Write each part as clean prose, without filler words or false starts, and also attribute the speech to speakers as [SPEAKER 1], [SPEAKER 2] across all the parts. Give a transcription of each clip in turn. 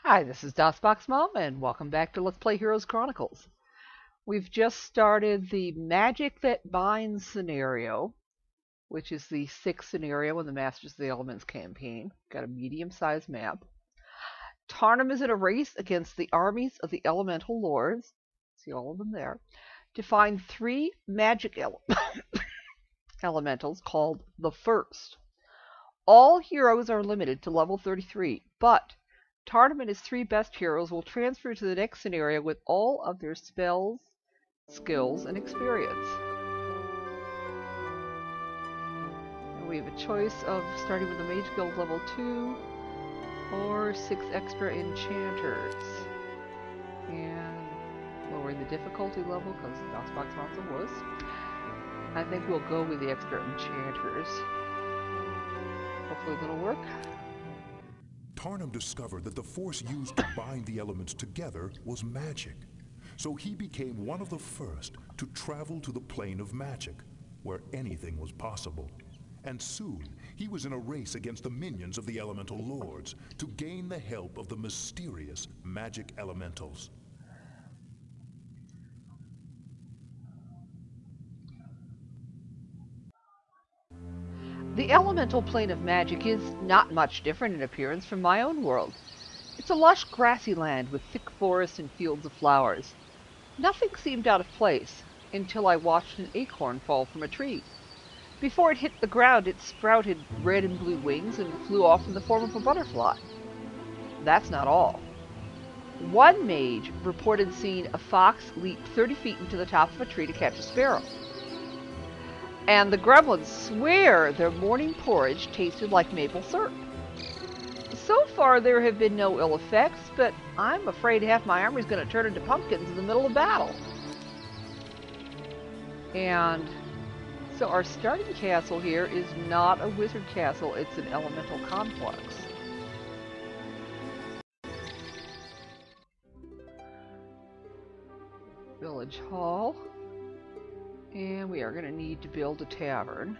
[SPEAKER 1] Hi, this is DOSBox Mom, and welcome back to Let's Play Heroes Chronicles. We've just started the Magic That Binds scenario, which is the 6th scenario in the Masters of the Elements campaign. Got a medium-sized map. Tarnum is in a race against the armies of the Elemental Lords, see all of them there, to find 3 magic elementals called the First. All heroes are limited to level 33, but Tarnum and his 3 best heroes will transfer to the next scenario with all of their spells, skills, and experience. And we have a choice of starting with a Mage Guild level 2 or 6 extra enchanters. And lowering the difficulty level because DOSBox Mom's a wuss. I think we'll go with the extra enchanters. Hopefully that'll work.
[SPEAKER 2] Tarnum discovered that the force used to bind the elements together was magic. So he became one of the first to travel to the plane of magic, where anything was possible. And soon, he was in a race against the minions of the Elemental Lords to gain the help of the mysterious magic elementals.
[SPEAKER 1] The elemental plane of magic is not much different in appearance from my own world. It's a lush grassy land with thick forests and fields of flowers. Nothing seemed out of place until I watched an acorn fall from a tree. Before it hit the ground, it sprouted red and blue wings and flew off in the form of a butterfly. That's not all. One mage reported seeing a fox leap 30 feet into the top of a tree to catch a sparrow. And the gremlins swear their morning porridge tasted like maple syrup. So far there have been no ill effects, but I'm afraid half my army's going to turn into pumpkins in the middle of battle. And so our starting castle here is not a wizard castle, it's an elemental conflux. Village hall. And we are going to need to build a tavern.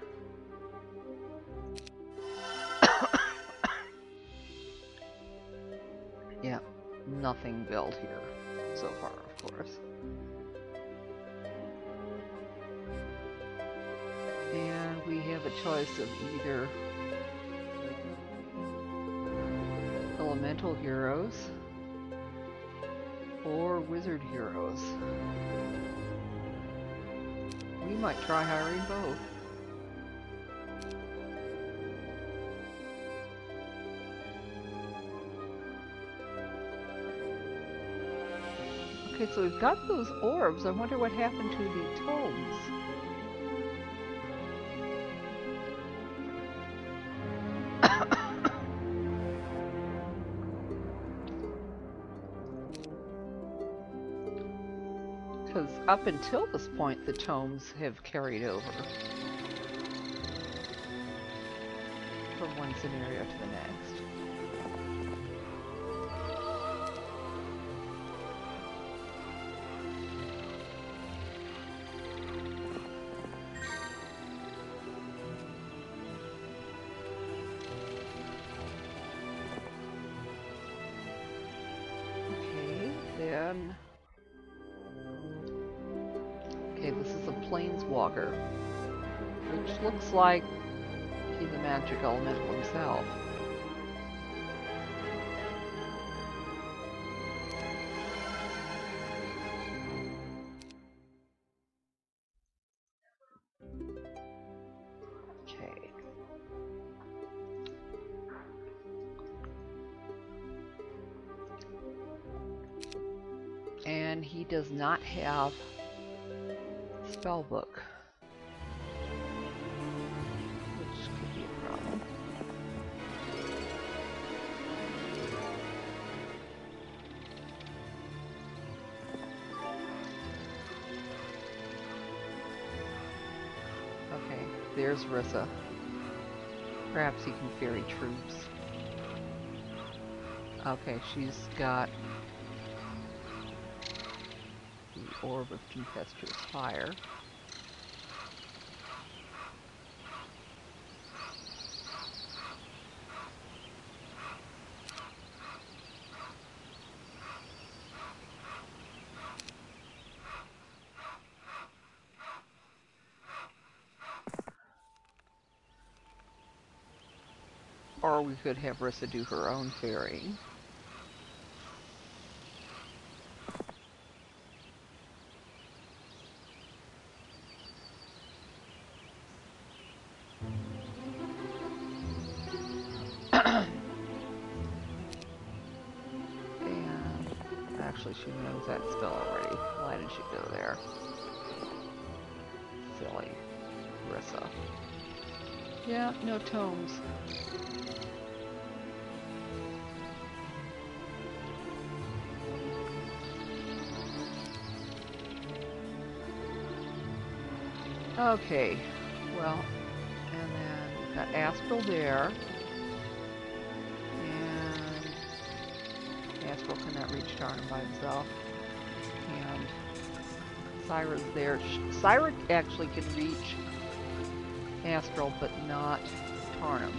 [SPEAKER 1] Yeah, nothing built here so far, of course. And we have a choice of either elemental heroes or wizard heroes. We might try hiring both. Okay, so we've got those orbs. I wonder what happened to the tomes. Because up until this point, the tomes have carried over from one scenario to the next. Okay, then... Okay, this is a Planeswalker, which looks like he's a magic elemental himself. Okay. And he does not have spellbook, which could be a problem. Okay, there's Rissa. Perhaps he can ferry troops. Okay, she's got the Orb of Tempestuous Fire. Or we could have Rissa do her own ferrying. Actually, she knows that spell already. Why did she go there? Silly. Rissa. Yeah, no tomes. Okay. Well, and then we've got Astral there. Astral cannot reach Tarnum by himself. And Syra's there. Syra actually can reach Astral, but not Tarnum.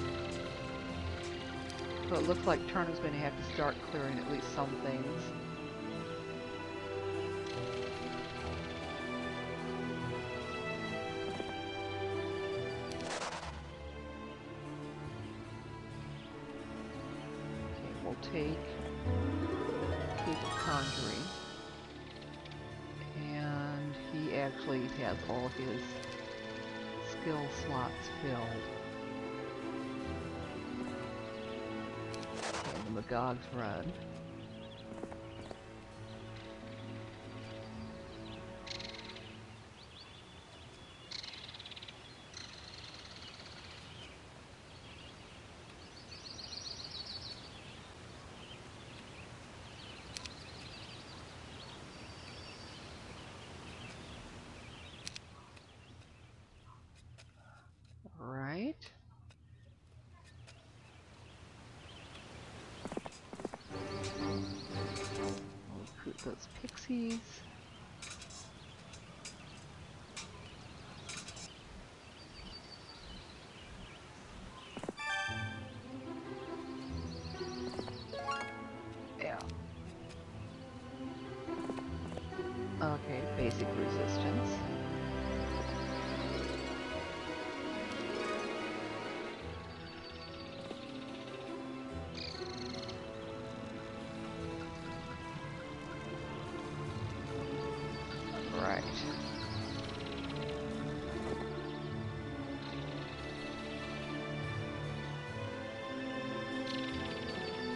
[SPEAKER 1] So it looks like Tarnum's going to have to start clearing at least some things. Okay, we'll take Conjuring, and he actually has all his skill slots filled. Okay, the Magog's run. Right. We'll recruit those pixies. Yeah. Okay, basic resistance. Right.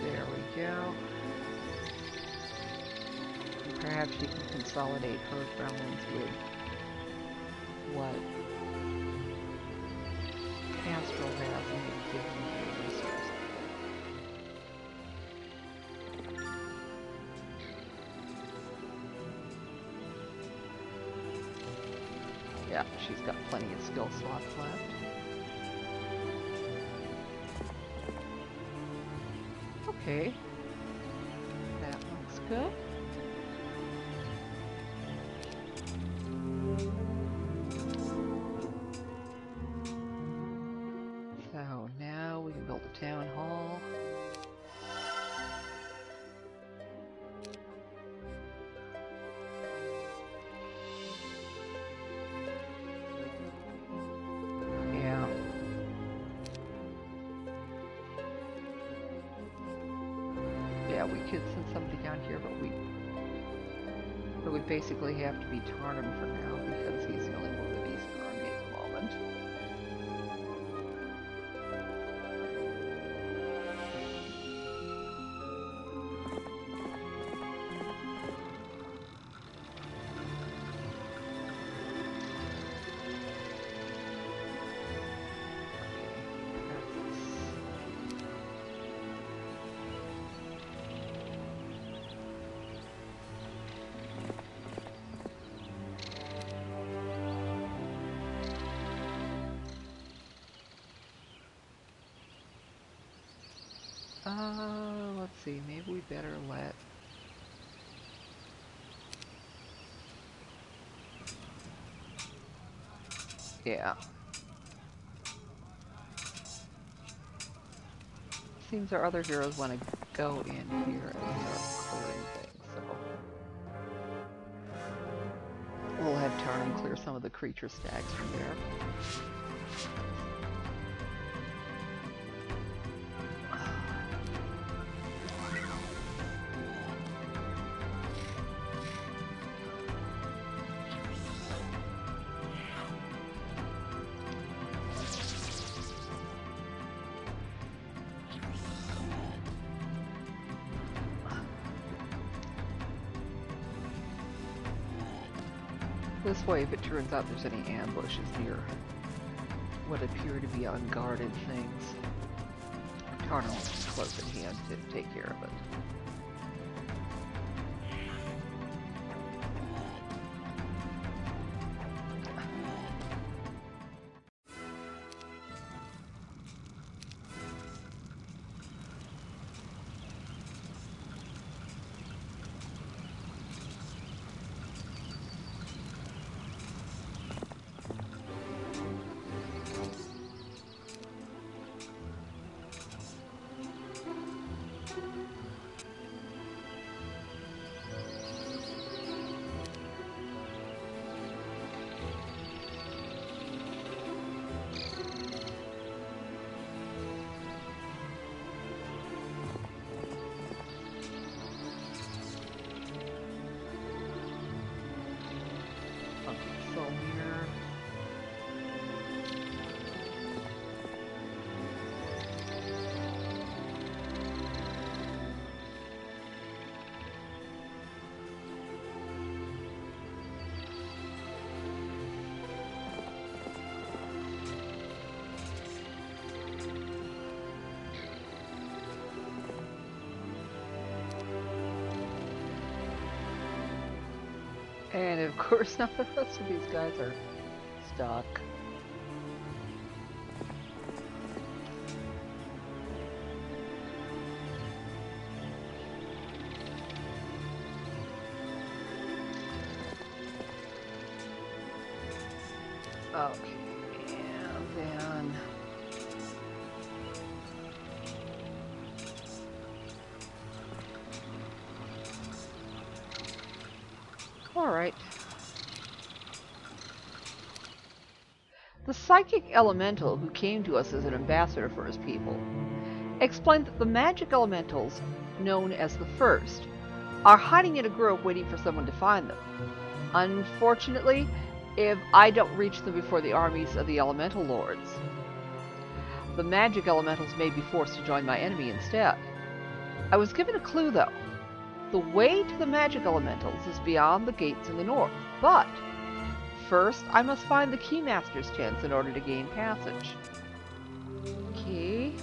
[SPEAKER 1] There we go. And perhaps she can consolidate her gremlins with what Astral has and maybe give them more resources. Yeah, she's got plenty of skill slots left. Okay. That looks good. So now we can build a town hall. Yeah. Yeah, we could send somebody down here, but we basically have to be Tarnum for now because he's the only one with a decent army at the moment. Let's see, maybe we better let... Yeah. Seems our other heroes want to go in here and start clearing things, so... We'll have Tarnum clear some of the creature stacks from there. This way, if it turns out there's any ambushes near what appear to be unguarded things, Tarnum is close at hand to take care of it. And of course, now the rest of these guys are stuck. Okay, and then... Alright. The psychic elemental who came to us as an ambassador for his people explained that the magic elementals, known as the First, are hiding in a grove waiting for someone to find them. Unfortunately, if I don't reach them before the armies of the elemental lords, the magic elementals may be forced to join my enemy instead. I was given a clue, though. The way to the magic elementals is beyond the gates in the north, but first I must find the Keymaster's tents in order to gain passage. Okay.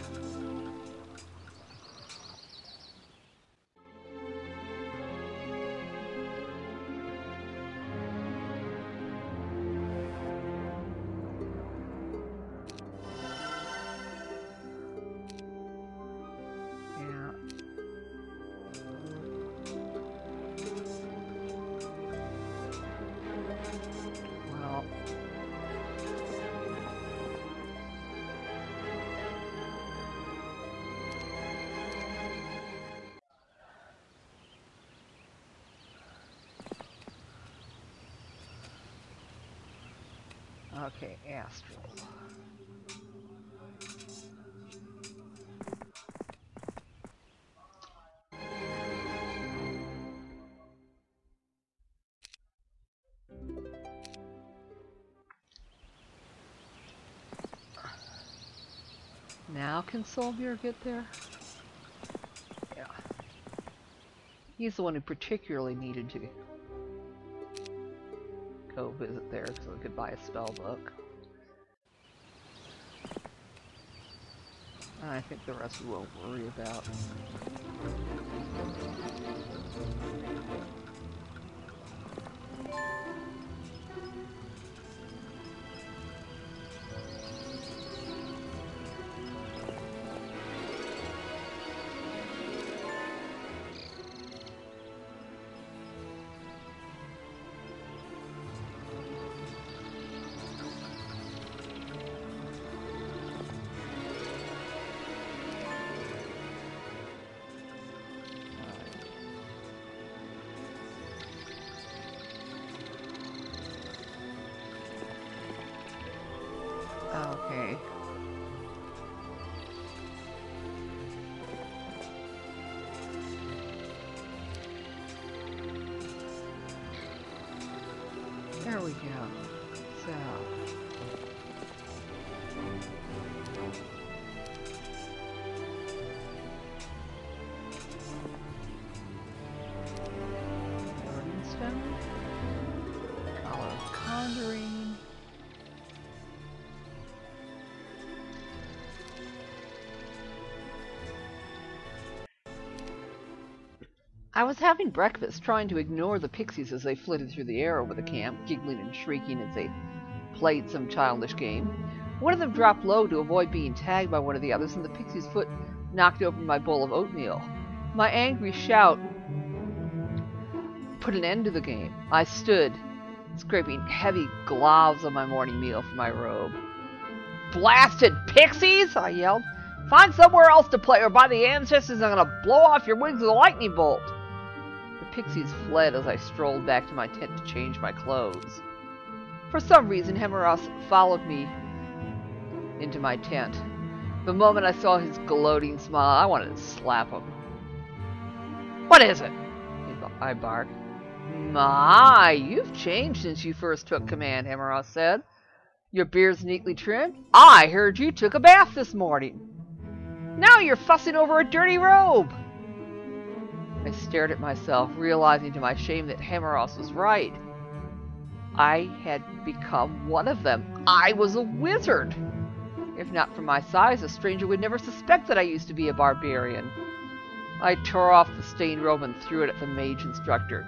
[SPEAKER 1] Okay, Astral. Now can Solmir get there? Yeah. He's the one who particularly needed to go visit there so he could buy a spell book. I think the rest we won't worry about. Okay. There we go. So. Stone? I was having breakfast, trying to ignore the pixies as they flitted through the air over the camp, giggling and shrieking as they played some childish game. One of them dropped low to avoid being tagged by one of the others, and the pixie's foot knocked over my bowl of oatmeal. My angry shout put an end to the game. I stood, scraping heavy gloves on my morning meal from my robe. "Blasted pixies!" I yelled. "Find somewhere else to play, or by the ancestors, I'm gonna blow off your wings with a lightning bolt!" The pixies fled as I strolled back to my tent to change my clothes. For some reason, Hemeros followed me into my tent. The moment I saw his gloating smile, I wanted to slap him. "What is it?" I barked. "My, you've changed since you first took command," Hemeros said. "Your beard's neatly trimmed. I heard you took a bath this morning. Now you're fussing over a dirty robe." I stared at myself, realizing to my shame that Hemeros was right. I had become one of them. I was a wizard. If not for my size, a stranger would never suspect that I used to be a barbarian. I tore off the stained robe and threw it at the mage instructor.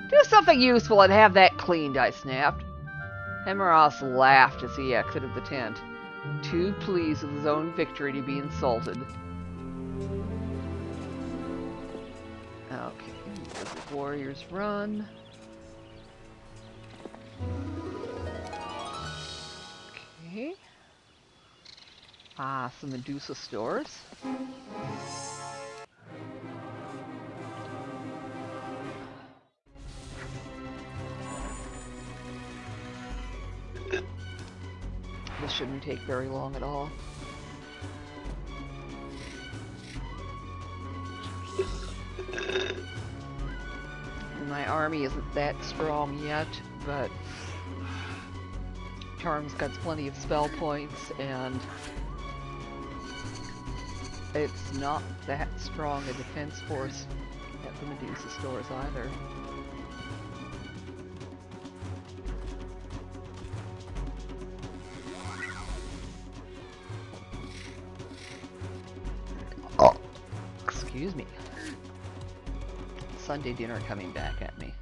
[SPEAKER 1] "Do something useful and have that cleaned," I snapped. Hemeros laughed as he exited the tent, too pleased with his own victory to be insulted. Okay, Wizard Warriors run. Okay. Some Medusa stores. This shouldn't take very long at all. My army isn't that strong yet, but Charm's got plenty of spell points, and it's not that strong a defense force at the Medusa stores either. Oh, excuse me. Sunday dinner coming back at me.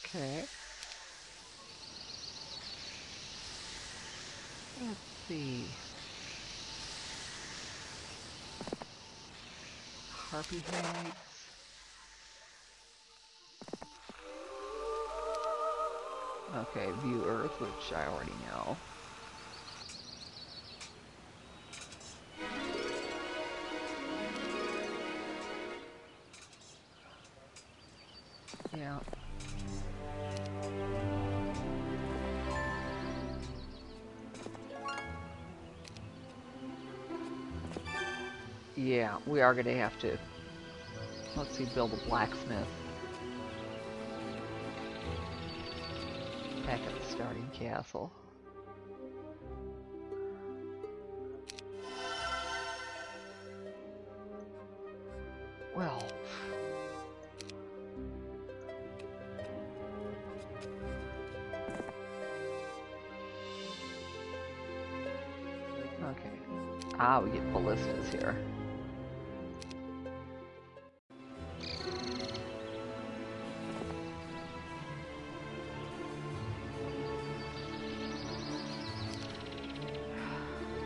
[SPEAKER 1] Okay. Let's see. Harpy hags. Okay, view Earth, which I already know. Yeah. Yeah, we are going to have to, let's see, build a blacksmith. Back at the starting castle. Well. Okay. We get ballistas here.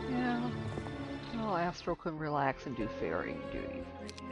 [SPEAKER 1] Yeah. Well, Astral can relax and do ferrying duty right now.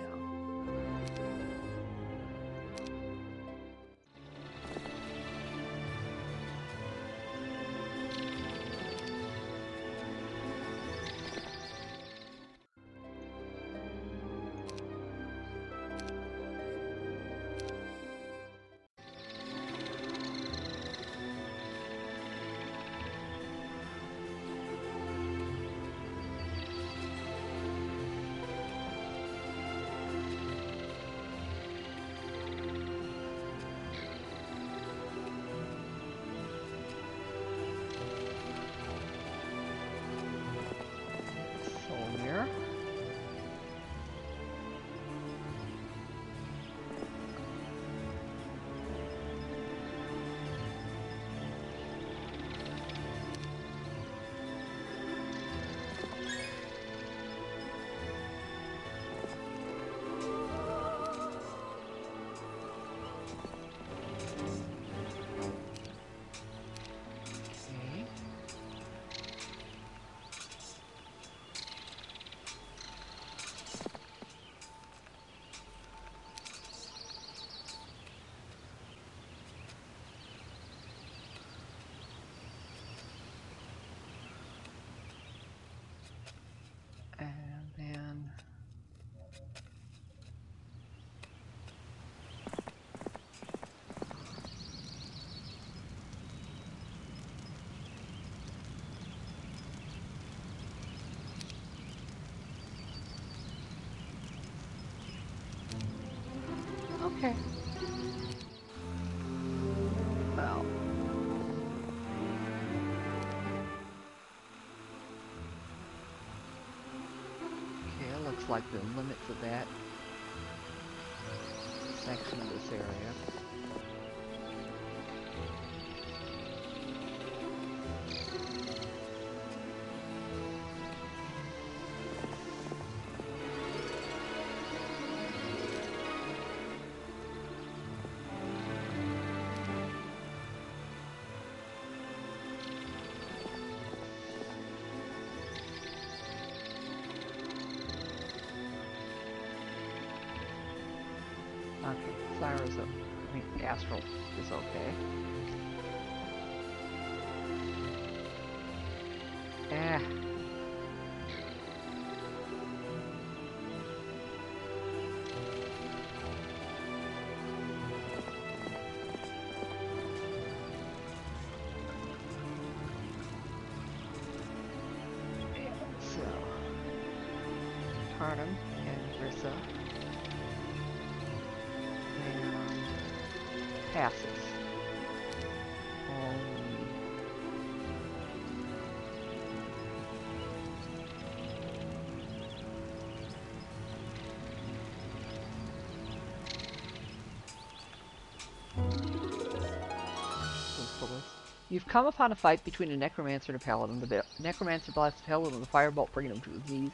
[SPEAKER 1] Okay. Well. Okay, it looks like the limits of that section of this area. Okay, Cyra's up. I mean, Astral is okay. Ah. So, Tarnum and Vrissa. And passes. You've come upon a fight between a necromancer and a paladin. The necromancer blasted hell with a firebolt, bringing him to his knees.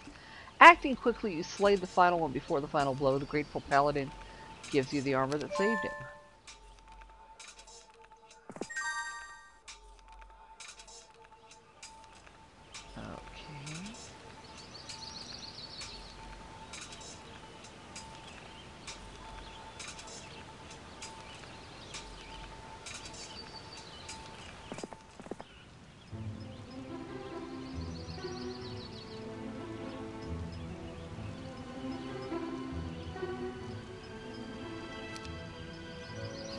[SPEAKER 1] Acting quickly, you slay the final one before the final blow. The grateful paladin gives you the armor that saved him. Okay.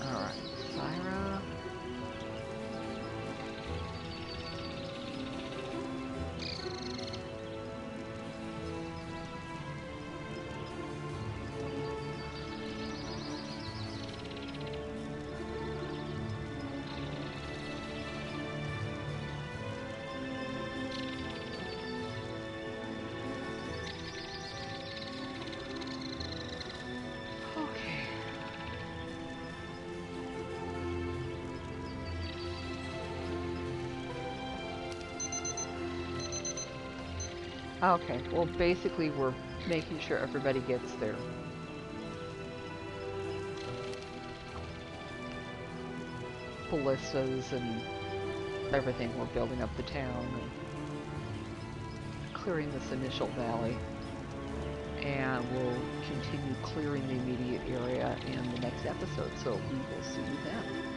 [SPEAKER 1] Alright, Syra. Okay, well basically we're making sure everybody gets their ballistas and everything. We're building up the town and clearing this initial valley. And we'll continue clearing the immediate area in the next episode, so we will see you then.